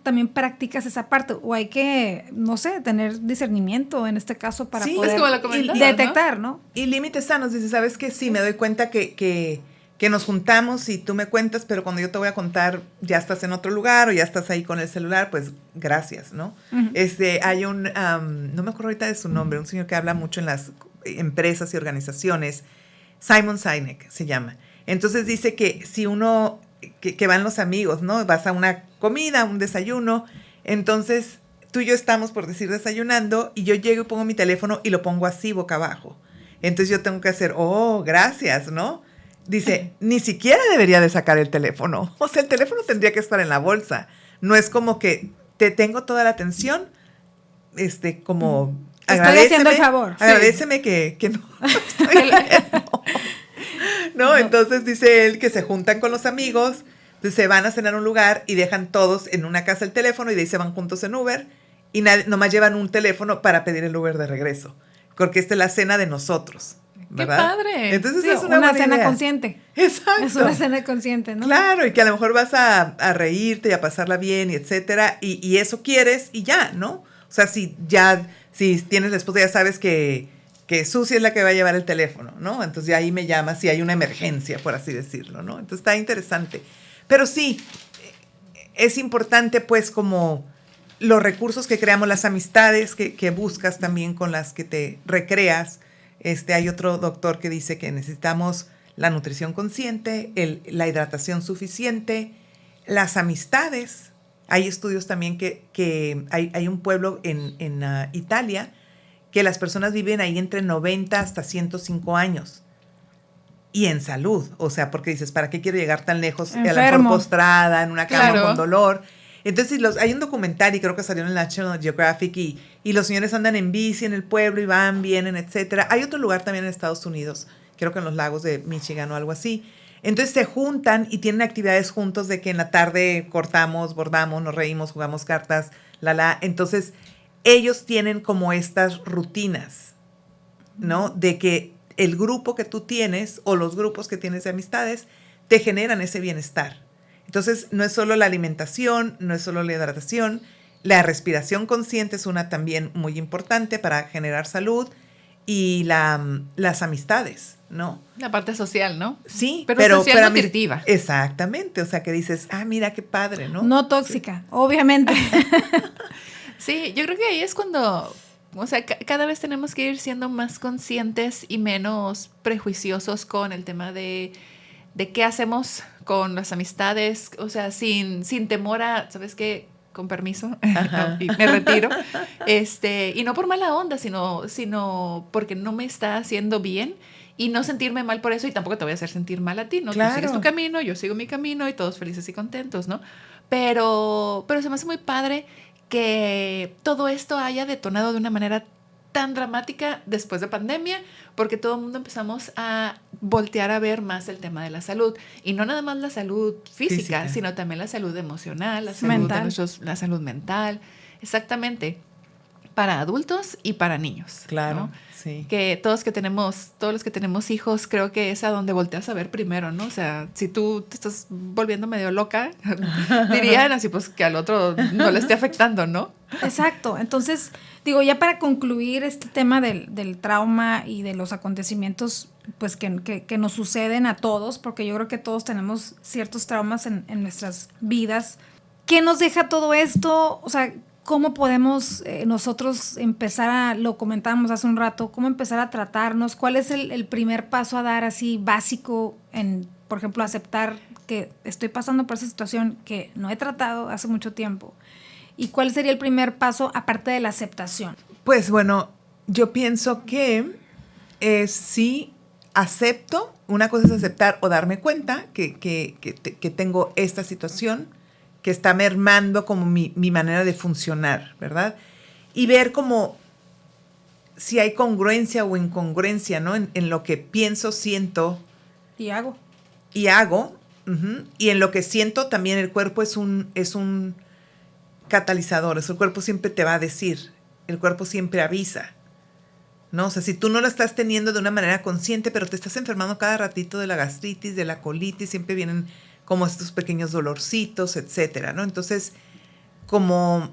también practicas esa parte? O hay que, no sé, tener discernimiento en este caso para poder es como lo comentas, detectar, ¿no? Y límites sanos. Dice, ¿sabes qué? Sí, me doy cuenta que nos juntamos y tú me cuentas, pero cuando yo te voy a contar, ya estás en otro lugar o ya estás ahí con el celular, pues gracias, ¿no? Uh-huh. Hay un, no me acuerdo ahorita de su nombre, un señor que habla mucho en las empresas y organizaciones, Simon Sinek se llama. Entonces dice que si uno, que van los amigos, ¿no? Vas a una comida, un desayuno, entonces tú y yo estamos, por decir, desayunando, y yo llego y pongo mi teléfono y lo pongo así, boca abajo. Entonces yo tengo que hacer, gracias, ¿no? Dice, ni siquiera debería de sacar el teléfono. O sea, el teléfono tendría que estar en la bolsa. No es como que te tengo toda la atención, como... Estoy haciendo el favor. Agradéceme sí. que no estoy leyendo. No, entonces dice él que se juntan con los amigos, entonces se van a cenar a un lugar y dejan todos en una casa el teléfono y de ahí se van juntos en Uber y nomás llevan un teléfono para pedir el Uber de regreso. Porque esta es la cena de nosotros. ¿Verdad? ¡Qué padre! Entonces sí, es una cena idea. Consciente. Exacto. Es una cena consciente, ¿no? Claro, y que a lo mejor vas a reírte y a pasarla bien y etcétera, y eso quieres y ya, ¿no? O sea, si tienes la esposa, ya sabes que Susi es la que va a llevar el teléfono, ¿no? Entonces ya ahí me llamas si hay una emergencia, por así decirlo, ¿no? Entonces está interesante. Pero sí, es importante pues como los recursos que creamos, las amistades que buscas también con las que te recreas. Hay otro doctor que dice que necesitamos la nutrición consciente, la hidratación suficiente, las amistades. Hay estudios también que hay un pueblo en Italia que las personas viven ahí entre 90 hasta 105 años. Y en salud, o sea, porque dices, ¿para qué quiero llegar tan lejos? A lo mejor postrada, en una cama con dolor. Entonces, hay un documental, y creo que salió en National Geographic, y los señores andan en bici en el pueblo y van, vienen, etcétera. Hay otro lugar también en Estados Unidos, creo que en los lagos de Michigan o algo así. Entonces se juntan y tienen actividades juntos de que en la tarde cortamos, bordamos, nos reímos, jugamos cartas, Entonces, ellos tienen como estas rutinas, ¿no? De que el grupo que tú tienes o los grupos que tienes de amistades te generan ese bienestar. Entonces, no es solo la alimentación, no es solo la hidratación, la respiración consciente es una también muy importante para generar salud y las amistades, ¿no? La parte social, ¿no? Sí, pero social nutritiva. Exactamente, o sea, que dices, mira qué padre, ¿no? No tóxica, sí. Obviamente. Sí, yo creo que ahí es cuando, o sea, cada vez tenemos que ir siendo más conscientes y menos prejuiciosos con el tema de qué hacemos con las amistades, o sea, sin temor a, ¿sabes qué? Con permiso, y me retiro. Y no por mala onda, sino porque no me está haciendo bien y no sentirme mal por eso, y tampoco te voy a hacer sentir mal a ti, ¿no? Claro. Tú sigues tu camino, yo sigo mi camino y todos felices y contentos, ¿no? Pero se me hace muy padre que todo esto haya detonado de una manera tan dramática después de pandemia, porque todo el mundo empezamos a voltear a ver más el tema de la salud, y no nada más la salud física. Sino también la salud emocional, la salud mental, exactamente, para adultos y para niños. Claro, ¿no? Sí. Que todos los que tenemos hijos, creo que es a donde volteas a ver primero, ¿no? O sea, si tú te estás volviendo medio loca, dirían así, pues que al otro no le esté afectando, ¿no? Exacto. Entonces, digo, ya para concluir este tema del trauma y de los acontecimientos, pues que nos suceden a todos, porque yo creo que todos tenemos ciertos traumas en nuestras vidas. ¿Qué nos deja todo esto? O sea, ¿cómo podemos nosotros empezar lo comentábamos hace un rato, cómo empezar a tratarnos? ¿Cuál es el primer paso a dar así básico en, por ejemplo, aceptar que estoy pasando por esa situación que no he tratado hace mucho tiempo? ¿Y cuál sería el primer paso aparte de la aceptación? Pues bueno, yo pienso que sí acepto. Una cosa es aceptar o darme cuenta que tengo esta situación que está mermando como mi manera de funcionar, ¿verdad? Y ver como si hay congruencia o incongruencia, ¿no? En lo que pienso, siento. Y hago. Uh-huh. Y en lo que siento también el cuerpo es un catalizador. El cuerpo siempre te va a decir, el cuerpo siempre avisa, ¿no? O sea, si tú no lo estás teniendo de una manera consciente, pero te estás enfermando cada ratito de la gastritis, de la colitis, siempre vienen como estos pequeños dolorcitos, etcétera, ¿no? Entonces, como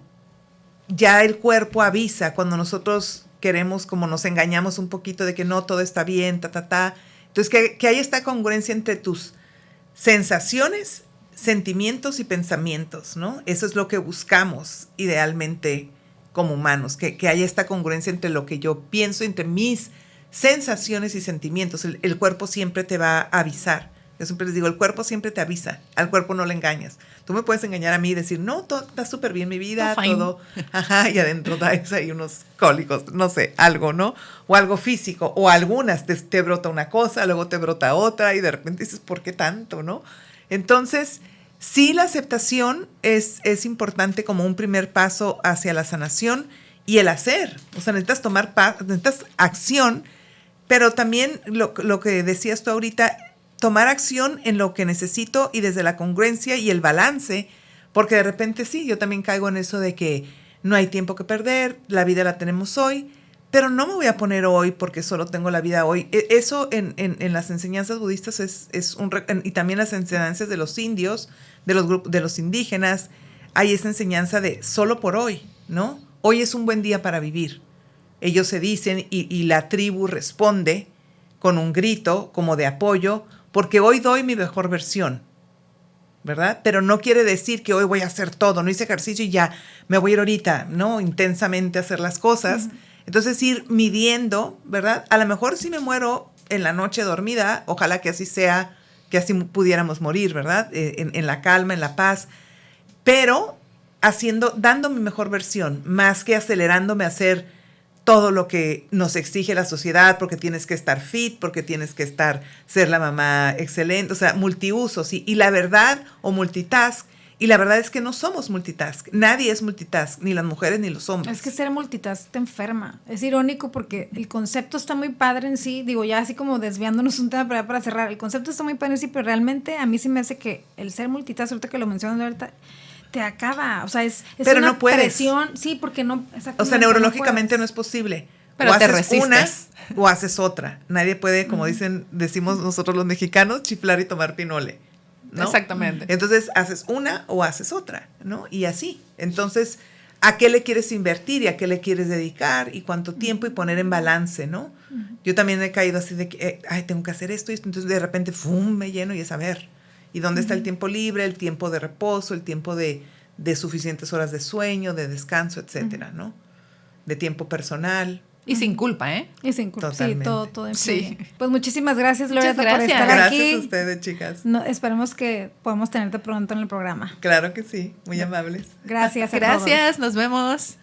ya el cuerpo avisa cuando nosotros queremos, como nos engañamos un poquito de que no, todo está bien, Entonces, que haya esta congruencia entre tus sensaciones, sentimientos y pensamientos, ¿no? Eso es lo que buscamos idealmente como humanos, que haya esta congruencia entre lo que yo pienso, entre mis sensaciones y sentimientos. El cuerpo siempre te va a avisar. Yo siempre les digo, el cuerpo siempre te avisa, al cuerpo no le engañas. Tú me puedes engañar a mí y decir, no, todo está súper bien mi vida, todo, ajá, y adentro traes ahí unos cólicos, no sé, algo, ¿no? O algo físico, o algunas, te brota una cosa, luego te brota otra, y de repente dices, ¿por qué tanto, no? Entonces, sí, la aceptación es importante como un primer paso hacia la sanación y el hacer. O sea, necesitas acción, pero también lo que decías tú ahorita, tomar acción en lo que necesito y desde la congruencia y el balance, porque de repente sí, yo también caigo en eso de que no hay tiempo que perder, la vida la tenemos hoy, pero no me voy a poner hoy porque solo tengo la vida hoy. Eso en las enseñanzas budistas y también las enseñanzas de los indios, de los indígenas, hay esa enseñanza de solo por hoy, ¿no? Hoy es un buen día para vivir. Ellos se dicen y la tribu responde con un grito como de apoyo, porque hoy doy mi mejor versión, ¿verdad? Pero no quiere decir que hoy voy a hacer todo, no hice ejercicio y ya me voy a ir ahorita, ¿no? Intensamente a hacer las cosas. Entonces ir midiendo, ¿verdad? A lo mejor si me muero en la noche dormida, ojalá que así sea, que así pudiéramos morir, ¿verdad? En la calma, en la paz, pero dando mi mejor versión, más que acelerándome a hacer todo lo que nos exige la sociedad, porque tienes que estar fit, porque tienes que ser la mamá excelente, o sea, multiusos, y la verdad, o multitask, y la verdad es que no somos multitask, nadie es multitask, ni las mujeres ni los hombres. Es que ser multitask te enferma, es irónico porque el concepto está muy padre en sí, digo ya así como desviándonos un tema para cerrar, el concepto está muy padre en sí, pero realmente a mí sí me hace que el ser multitask, ahorita que lo mencionas ahorita, te acaba, o sea, es pero una no puedes. Presión, sí, porque no, o sea, neurológicamente no es posible. Pero o te haces resistes. una o haces otra. Nadie puede, como decimos nosotros los mexicanos, chiflar y tomar pinole, ¿no? Exactamente. Entonces, haces una o haces otra, ¿no? Y así. Entonces, ¿a qué le quieres invertir y a qué le quieres dedicar y cuánto tiempo y poner en balance, ¿no? Yo también he caído así de que, tengo que hacer esto y esto. Entonces, de repente, ¡fum!, me lleno y es a ver. ¿Y dónde está el tiempo libre, el tiempo de reposo, el tiempo de suficientes horas de sueño, de descanso, etcétera, ¿no? De tiempo personal. Y sin culpa, ¿eh? Y sin culpa. Totalmente. Sí, todo influye. Sí. Pues muchísimas gracias, Loretta, por gracias. estar Gracias aquí. a ustedes, chicas. No, esperemos que podamos tenerte pronto en el programa. Claro que sí, muy amables. Gracias a todos. Gracias, nos vemos.